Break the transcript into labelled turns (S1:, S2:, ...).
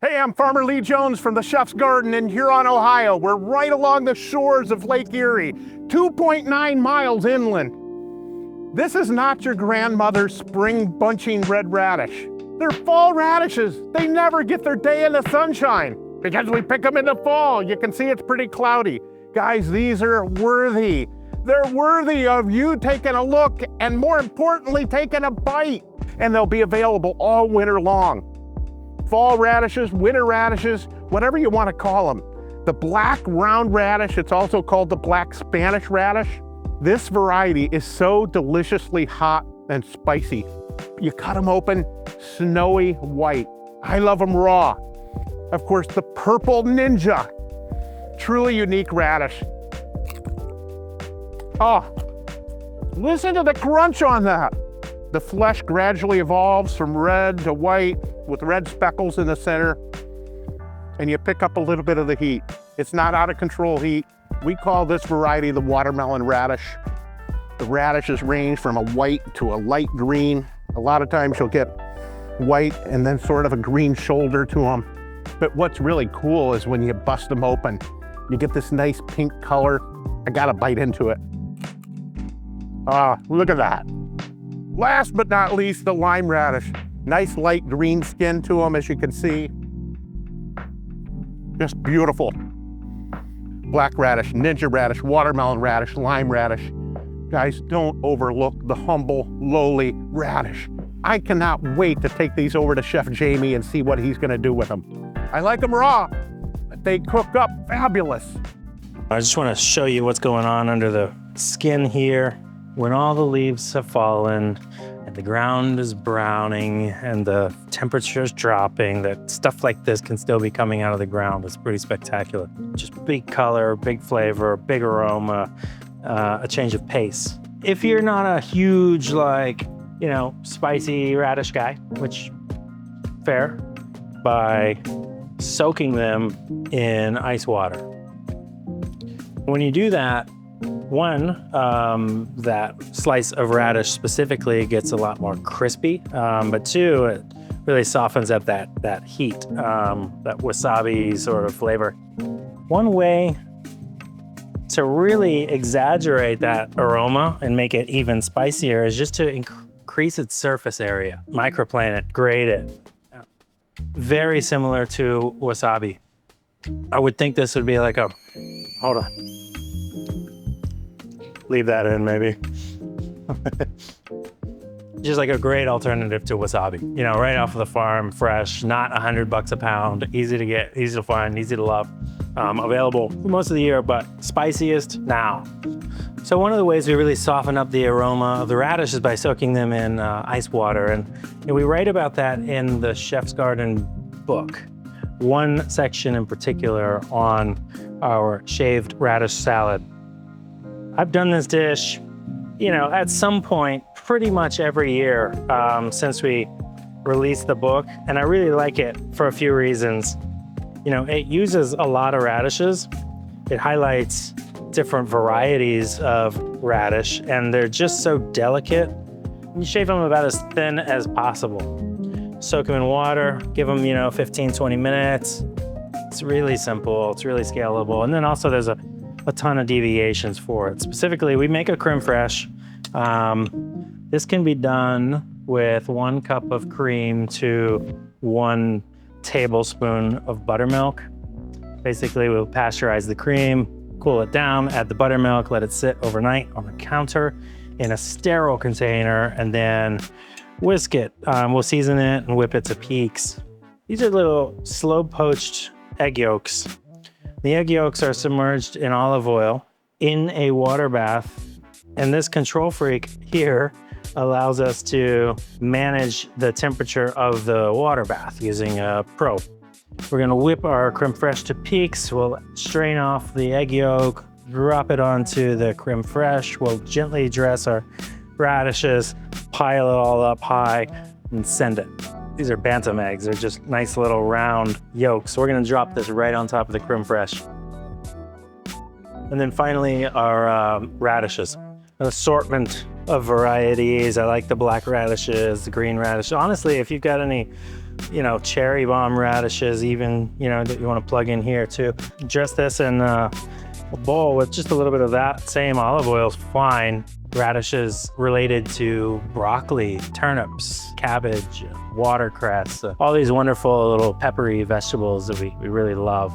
S1: Hey, I'm Farmer Lee Jones from the Chef's Garden in Huron, Ohio. We're right along the shores of Lake Erie, 2.9 miles inland. This is not your grandmother's spring bunching red radish. They're fall radishes. They never get their day in the sunshine because we pick them in the fall. You can see it's pretty cloudy. Guys, these are worthy. They're worthy of you taking a look and, more importantly, taking a bite. And they'll be available all winter long. Fall radishes, winter radishes, whatever you want to call them. The Black Round Radish, it's also called the Black Spanish Radish. This variety is so deliciously hot and spicy. You cut them open, snowy white. I love them raw. Of course, the Purple Ninja, truly unique radish. Oh, listen to the crunch on that. The flesh gradually evolves from red to white with red speckles in the center, and you pick up a little bit of the heat. It's not out of control heat. We call this variety the watermelon radish. The radishes range from a white to a light green. A lot of times you'll get white and then sort of a green shoulder to them. But what's really cool is when you bust them open, you get this nice pink color. I gotta bite into it. Ah, look at that. Last but not least, the lime radish. Nice light green skin to them, as you can see. Just beautiful. Black radish, ninja radish, watermelon radish, lime radish. Guys, don't overlook the humble, lowly radish. I cannot wait to take these over to Chef Jamie and see what he's gonna do with them. I like them raw, but they cook up fabulous.
S2: I just wanna show you what's going on under the skin here. When all the leaves have fallen and the ground is browning and the temperature is dropping, that stuff like this can still be coming out of the ground. It's pretty spectacular. Just big color, big flavor, big aroma, a change of pace. If you're not a huge, spicy radish guy, which fair, by soaking them in ice water. When you do that, one, that slice of radish specifically gets a lot more crispy, but two, it really softens up that heat, that wasabi sort of flavor. One way to really exaggerate that aroma and make it even spicier is just to increase its surface area, microplane it, grate it. Very similar to wasabi. I would think this would be like a, hold on. Leave that in maybe. Just like a great alternative to wasabi. You know, right off of the farm, fresh, not $100 a pound, easy to get, easy to find, easy to love. Available most of the year, but spiciest now. So one of the ways we really soften up the aroma of the radish is by soaking them in ice water. And we write about that in the Chef's Garden book. One section in particular on our shaved radish salad. I've done this dish, at some point, pretty much every year since we released the book, and I really like it for a few reasons. It uses a lot of radishes. It highlights different varieties of radish, and they're just so delicate. You shave them about as thin as possible. Soak them in water, give them, 15, 20 minutes. It's really simple, it's really scalable. And then also there's a ton of deviations for it. Specifically, we make a creme fraiche. This can be done with 1 cup of cream to 1 tablespoon of buttermilk. Basically, we'll pasteurize the cream, cool it down, add the buttermilk, let it sit overnight on the counter in a sterile container, and then whisk it. We'll season it and whip it to peaks. These are little slow poached egg yolks. The egg yolks are submerged in olive oil in a water bath, and this control freak here allows us to manage the temperature of the water bath using a probe. We're gonna whip our creme fraiche to peaks. We'll strain off the egg yolk, drop it onto the creme fraiche. We'll gently dress our radishes, pile it all up high, and send it. These are bantam eggs. They're just nice little round yolks. So we're gonna drop this right on top of the creme fraiche. And then finally, our radishes. An assortment of varieties. I like the black radishes, the green radish. Honestly, if you've got any you know, cherry bomb radishes even, you know, that you want to plug in here too. Just this in a bowl with just a little bit of that same olive oil is fine. Radishes related to broccoli, turnips, cabbage, watercress, all these wonderful little peppery vegetables that we really love.